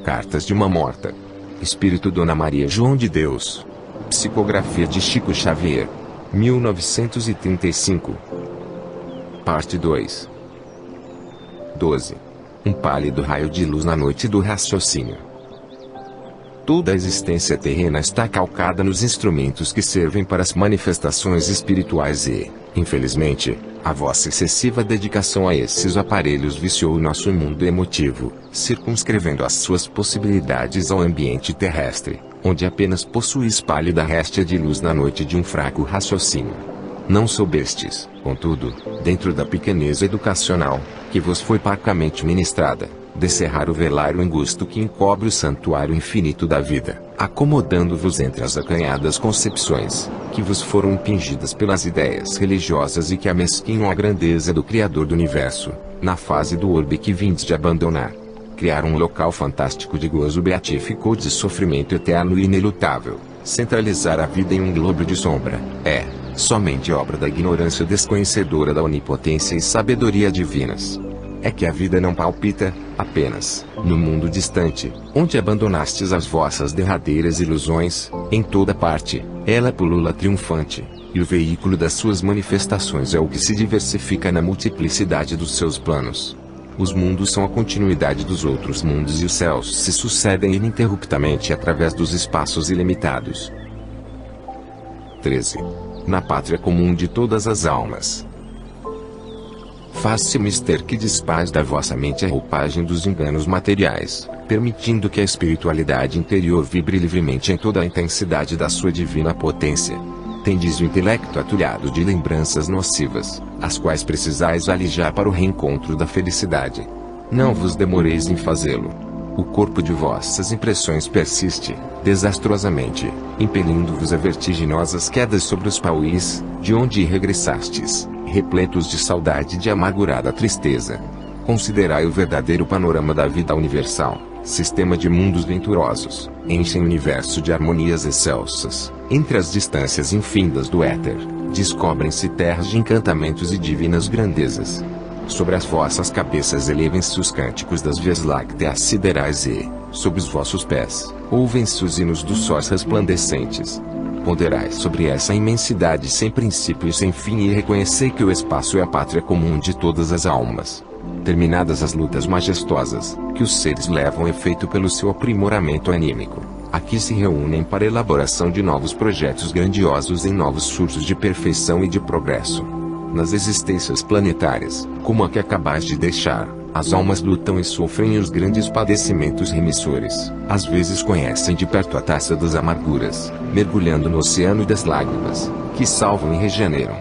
Cartas de uma Morta. Espírito Dona Maria João de Deus. Psicografia de Chico Xavier. 1935. Parte 2. 12. Um pálido raio de luz na noite do raciocínio. Toda a existência terrena está calcada nos instrumentos que servem para as manifestações espirituais e, infelizmente, a vossa excessiva dedicação a esses aparelhos viciou o nosso mundo emotivo, circunscrevendo as suas possibilidades ao ambiente terrestre, onde apenas possuis pálida réstia de luz na noite de um fraco raciocínio. Não soubestes, contudo, dentro da pequenez educacional, que vos foi parcamente ministrada, descerrar o velário angusto que encobre o santuário infinito da vida, acomodando-vos entre as acanhadas concepções, que vos foram impingidas pelas ideias religiosas e que amesquinham a grandeza do Criador do Universo, na fase do orbe que vindes de abandonar. Criar um local fantástico de gozo beatífico ou de sofrimento eterno e inelutável, centralizar a vida em um globo de sombra, é somente obra da ignorância desconhecedora da onipotência e sabedoria divinas. É que a vida não palpita, apenas, no mundo distante, onde abandonastes as vossas derradeiras ilusões, em toda parte, ela pulula triunfante, e o veículo das suas manifestações é o que se diversifica na multiplicidade dos seus planos. Os mundos são a continuidade dos outros mundos e os céus se sucedem ininterruptamente através dos espaços ilimitados. 13. Na pátria comum de todas as almas. Faz-se mister que despais da vossa mente a roupagem dos enganos materiais, permitindo que a espiritualidade interior vibre livremente em toda a intensidade da sua divina potência. Tendes o intelecto atulhado de lembranças nocivas, as quais precisais alijar para o reencontro da felicidade. Não vos demoreis em fazê-lo. O corpo de vossas impressões persiste, desastrosamente, impelindo-vos a vertiginosas quedas sobre os pauís, de onde regressastes, repletos de saudade e de amargurada tristeza. Considerai o verdadeiro panorama da vida universal, sistema de mundos venturosos, enchem o universo de harmonias excelsas. Entre as distâncias infindas do éter, descobrem-se terras de encantamentos e divinas grandezas. Sobre as vossas cabeças elevem-se os cânticos das vias lácteas siderais e, sob os vossos pés, ouvem-se os hinos dos sóis resplandecentes. Ponderai sobre essa imensidade sem princípio e sem fim e reconhecei que o espaço é a pátria comum de todas as almas. Terminadas as lutas majestosas, que os seres levam efeito pelo seu aprimoramento anímico, aqui se reúnem para a elaboração de novos projetos grandiosos em novos surtos de perfeição e de progresso. Nas existências planetárias, como a que acabais de deixar, as almas lutam e sofrem os grandes padecimentos remissores, às vezes conhecem de perto a taça das amarguras, mergulhando no oceano das lágrimas, que salvam e regeneram.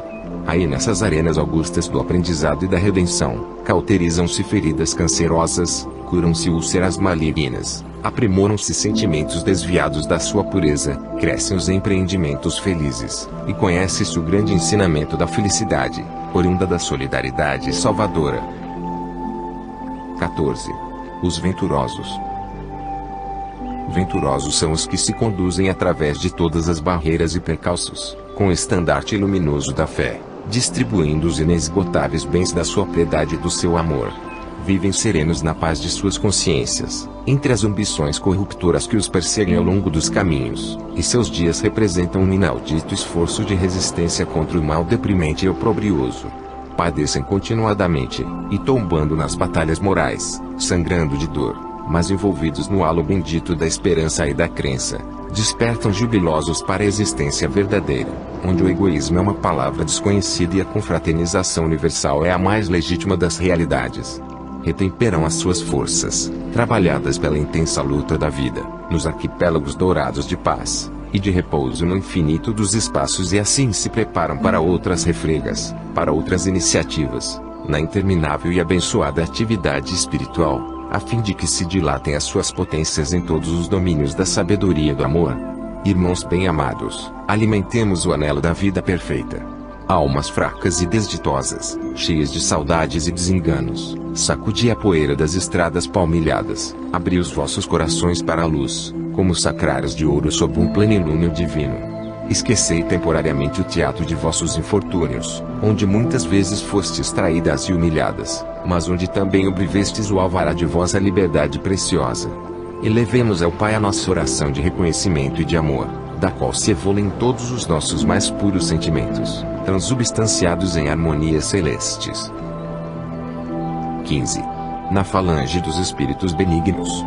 Aí nessas arenas augustas do aprendizado e da redenção, cauterizam-se feridas cancerosas, curam-se úlceras malignas, aprimoram-se sentimentos desviados da sua pureza, crescem os empreendimentos felizes, e conhece-se o grande ensinamento da felicidade, oriunda da solidariedade salvadora. 14. Os venturosos. Venturosos são os que se conduzem através de todas as barreiras e percalços, com o estandarte luminoso da fé, distribuindo os inesgotáveis bens da sua piedade e do seu amor. Vivem serenos na paz de suas consciências, entre as ambições corruptoras que os perseguem ao longo dos caminhos, e seus dias representam um inaudito esforço de resistência contra o mal deprimente e oprobrioso. Padecem continuadamente, e tombando nas batalhas morais, sangrando de dor, mas envolvidos no halo bendito da esperança e da crença, despertam jubilosos para a existência verdadeira, onde o egoísmo é uma palavra desconhecida e a confraternização universal é a mais legítima das realidades. Retemperam as suas forças, trabalhadas pela intensa luta da vida, nos arquipélagos dourados de paz e de repouso no infinito dos espaços e assim se preparam para outras refregas, para outras iniciativas, na interminável e abençoada atividade espiritual, a fim de que se dilatem as suas potências em todos os domínios da sabedoria e do amor. Irmãos bem-amados, alimentemos o anelo da vida perfeita. Almas fracas e desditosas, cheias de saudades e desenganos, sacudi a poeira das estradas palmilhadas, abri os vossos corações para a luz, como sacrários de ouro sob um plenilúnio divino. Esquecei temporariamente o teatro de vossos infortúnios, onde muitas vezes fostes traídas e humilhadas, mas onde também obtivestes o alvará de vossa liberdade preciosa. Elevemos ao Pai a nossa oração de reconhecimento e de amor, da qual se evoluem todos os nossos mais puros sentimentos, transubstanciados em harmonias celestes. 15. Na falange dos espíritos benignos.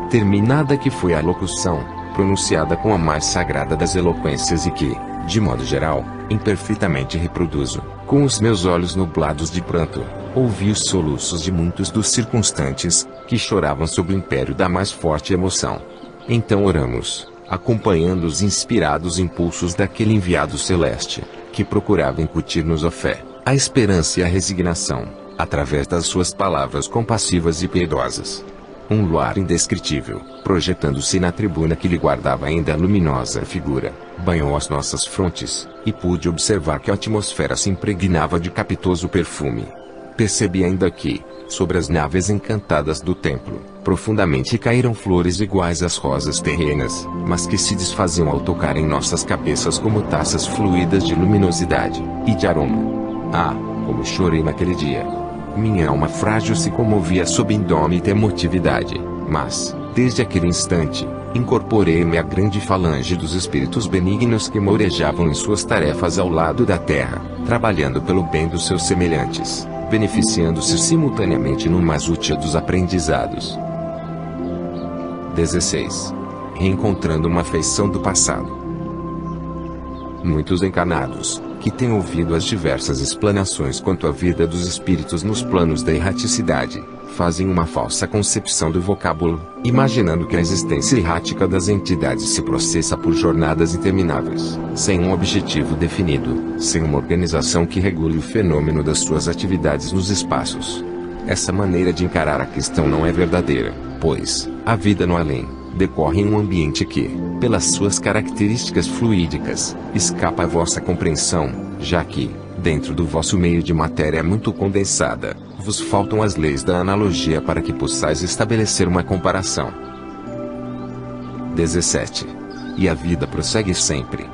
Terminada que foi a locução, pronunciada com a mais sagrada das eloquências e que, de modo geral, imperfeitamente reproduzo, com os meus olhos nublados de pranto, ouvi os soluços de muitos dos circunstantes, que choravam sob o império da mais forte emoção. Então oramos, acompanhando os inspirados impulsos daquele enviado celeste, que procurava incutir-nos a fé, a esperança e a resignação, através das suas palavras compassivas e piedosas. Um luar indescritível, projetando-se na tribuna que lhe guardava ainda a luminosa figura, banhou as nossas frontes, e pude observar que a atmosfera se impregnava de capitoso perfume. Percebi ainda que, sobre as naves encantadas do templo, profundamente caíram flores iguais às rosas terrenas, mas que se desfaziam ao tocar em nossas cabeças como taças fluídas de luminosidade e de aroma. Ah, como chorei naquele dia! Minha alma frágil se comovia sob indômita emotividade, mas, desde aquele instante, incorporei-me à grande falange dos espíritos benignos que morejavam em suas tarefas ao lado da terra, trabalhando pelo bem dos seus semelhantes, beneficiando-se simultaneamente no mais útil dos aprendizados. 16. Reencontrando uma feição do passado. Muitos encarnados, que têm ouvido as diversas explanações quanto à vida dos espíritos nos planos da erraticidade, fazem uma falsa concepção do vocábulo, imaginando que a existência errática das entidades se processa por jornadas intermináveis, sem um objetivo definido, sem uma organização que regule o fenômeno das suas atividades nos espaços. Essa maneira de encarar a questão não é verdadeira, pois, a vida no além, decorre em um ambiente que, pelas suas características fluídicas, escapa à vossa compreensão, já que, dentro do vosso meio de matéria muito condensada, vos faltam as leis da analogia para que possais estabelecer uma comparação. 17. E a vida prossegue sempre.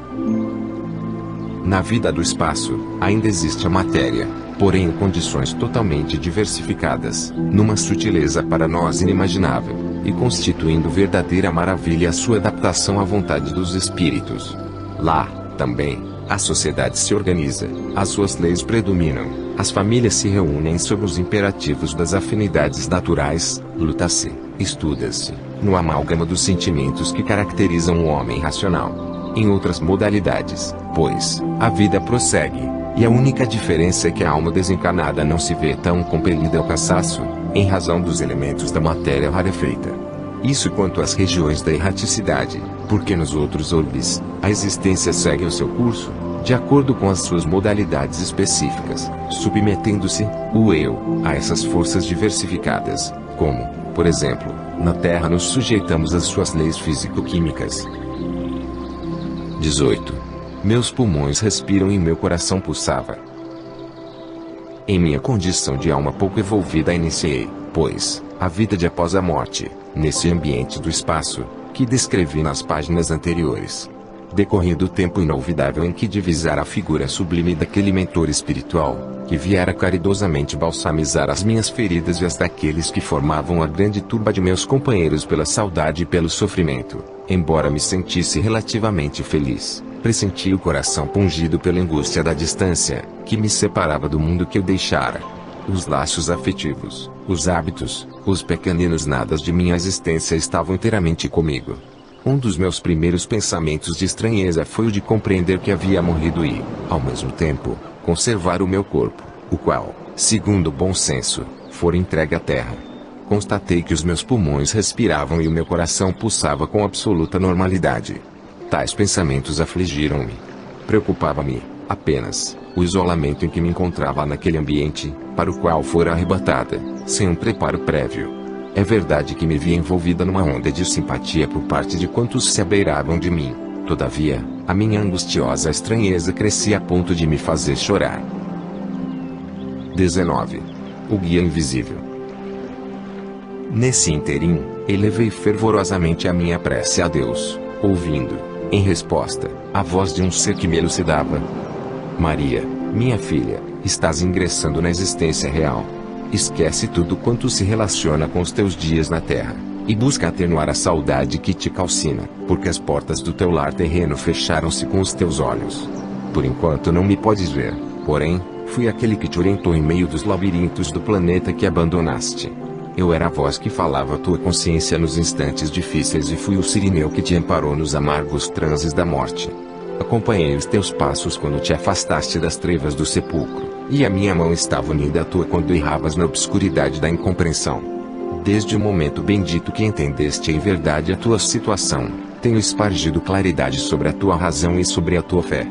Na vida do espaço, ainda existe a matéria, porém em condições totalmente diversificadas, numa sutileza para nós inimaginável, e constituindo verdadeira maravilha a sua adaptação à vontade dos espíritos. Lá, também, a sociedade se organiza, as suas leis predominam, as famílias se reúnem sob os imperativos das afinidades naturais, luta-se, estuda-se, no amálgama dos sentimentos que caracterizam o homem racional. Em outras modalidades, pois, a vida prossegue, e a única diferença é que a alma desencarnada não se vê tão compelida ao cansaço, em razão dos elementos da matéria rarefeita. Isso quanto às regiões da erraticidade, porque nos outros orbes, a existência segue o seu curso, de acordo com as suas modalidades específicas, submetendo-se, o eu, a essas forças diversificadas, como, por exemplo, na Terra nos sujeitamos às suas leis físico-químicas. 18. Meus pulmões respiram e meu coração pulsava. Em minha condição de alma pouco evolvida iniciei, pois, a vida de após a morte, nesse ambiente do espaço, que descrevi nas páginas anteriores. Decorrido o tempo inolvidável em que divisara a figura sublime daquele mentor espiritual, que viera caridosamente balsamizar as minhas feridas e as daqueles que formavam a grande turba de meus companheiros pela saudade e pelo sofrimento, embora me sentisse relativamente feliz. Pressenti o coração pungido pela angústia da distância, que me separava do mundo que eu deixara. Os laços afetivos, os hábitos, os pequeninos nadas de minha existência estavam inteiramente comigo. Um dos meus primeiros pensamentos de estranheza foi o de compreender que havia morrido e, ao mesmo tempo, conservar o meu corpo, o qual, segundo o bom senso, fora entregue à terra. Constatei que os meus pulmões respiravam e o meu coração pulsava com absoluta normalidade. Tais pensamentos afligiram-me. Preocupava-me, apenas, o isolamento em que me encontrava naquele ambiente, para o qual fora arrebatada, sem um preparo prévio. É verdade que me via envolvida numa onda de simpatia por parte de quantos se abeiravam de mim. Todavia, a minha angustiosa estranheza crescia a ponto de me fazer chorar. 19. O guia invisível. Nesse interim, elevei fervorosamente a minha prece a Deus, ouvindo, em resposta, a voz de um ser que me elucidava. Maria, minha filha, estás ingressando na existência real. Esquece tudo quanto se relaciona com os teus dias na terra. e busca atenuar a saudade que te calcina, porque as portas do teu lar terreno fecharam-se com os teus olhos. Por enquanto não me podes ver, porém, fui aquele que te orientou em meio dos labirintos do planeta que abandonaste. Eu era a voz que falava à tua consciência nos instantes difíceis e fui o sirineu que te amparou nos amargos transes da morte. Acompanhei os teus passos quando te afastaste das trevas do sepulcro, e a minha mão estava unida à tua quando erravas na obscuridade da incompreensão. Desde o momento bendito que entendeste em verdade a tua situação, tenho espargido claridade sobre a tua razão e sobre a tua fé.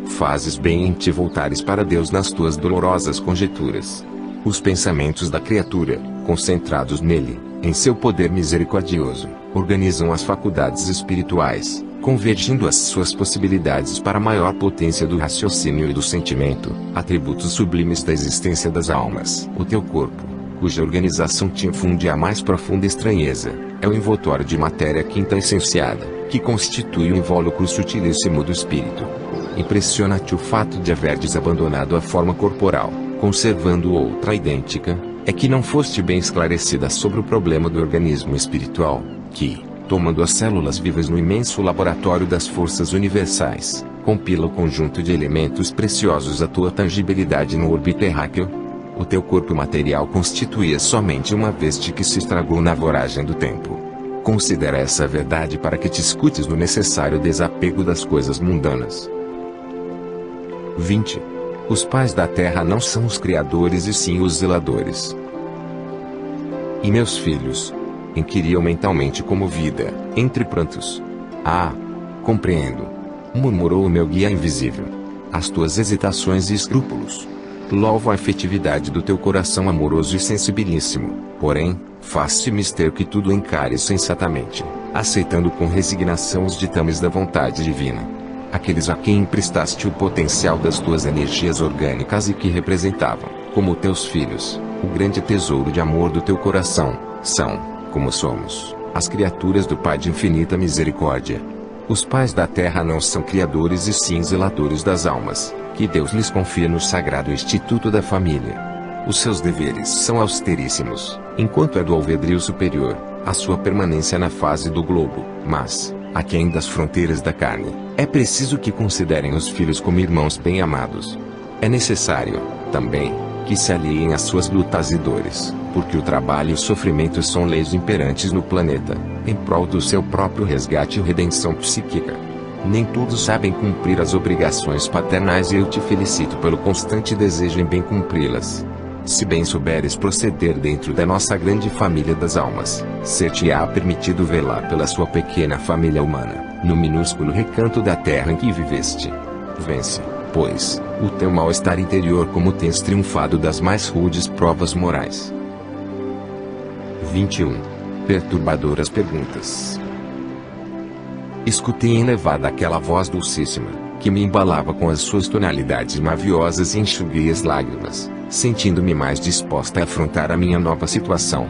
Fazes bem em te voltares para Deus nas tuas dolorosas conjecturas. Os pensamentos da criatura, concentrados nele, em seu poder misericordioso, organizam as faculdades espirituais, convergindo as suas possibilidades para a maior potência do raciocínio e do sentimento, atributos sublimes da existência das almas. O teu corpo, cuja organização te infunde a mais profunda estranheza, é o envoltório de matéria quinta essenciada, que constitui o invólucro sutilíssimo do espírito. Impressiona-te o fato de haverdes abandonado a forma corporal, conservando outra idêntica, é que não foste bem esclarecida sobre o problema do organismo espiritual, que, tomando as células vivas no imenso laboratório das forças universais, compila o conjunto de elementos preciosos à tua tangibilidade no orbe terráqueo. O teu corpo material constituía somente uma veste que se estragou na voragem do tempo. Considera essa verdade para que te escutes no necessário desapego das coisas mundanas. 20. Os pais da terra não são os criadores e sim os zeladores. E meus filhos? Inquiriu mentalmente comovida, entre prantos. Ah! Compreendo. Murmurou o meu guia invisível. As tuas hesitações e escrúpulos. Louvo a efetividade do teu coração amoroso e sensibilíssimo, porém, faz-te mister que tudo encares sensatamente, aceitando com resignação os ditames da vontade divina. Aqueles a quem emprestaste o potencial das tuas energias orgânicas e que representavam, como teus filhos, o grande tesouro de amor do teu coração, são, como somos, as criaturas do Pai de infinita misericórdia. Os pais da terra não são criadores e sim zeladores das almas, que Deus lhes confia no sagrado Instituto da Família. Os seus deveres são austeríssimos, enquanto é do alvedrio superior, a sua permanência na fase do globo, mas, aquém das fronteiras da carne, é preciso que considerem os filhos como irmãos bem-amados. É necessário, também, que se aliem às suas lutas e dores, porque o trabalho e o sofrimento são leis imperantes no planeta, em prol do seu próprio resgate e redenção psíquica. Nem todos sabem cumprir as obrigações paternais e eu te felicito pelo constante desejo em bem cumpri-las. Se bem souberes proceder dentro da nossa grande família das almas, ser-te-á permitido velar pela sua pequena família humana, no minúsculo recanto da terra em que viveste. Vence, pois, o teu mal-estar interior como tens triunfado das mais rudes provas morais. 21. Perturbadoras perguntas. Escutei elevada aquela voz dulcíssima, que me embalava com as suas tonalidades maviosas e enxuguei as lágrimas, sentindo-me mais disposta a afrontar a minha nova situação.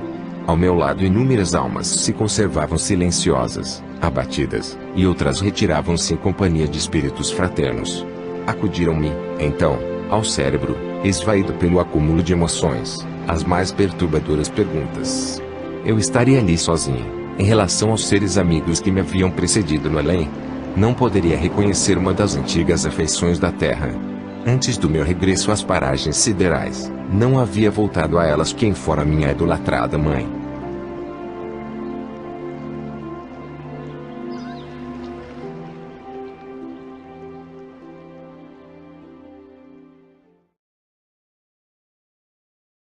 Ao meu lado inúmeras almas se conservavam silenciosas, abatidas, e outras retiravam-se em companhia de espíritos fraternos. Acudiram-me, então, ao cérebro, esvaído pelo acúmulo de emoções, as mais perturbadoras perguntas. Eu estaria ali sozinho, em relação aos seres amigos que me haviam precedido no além? Não poderia reconhecer uma das antigas afeições da terra. Antes do meu regresso às paragens siderais, não havia voltado a elas quem fora minha idolatrada mãe.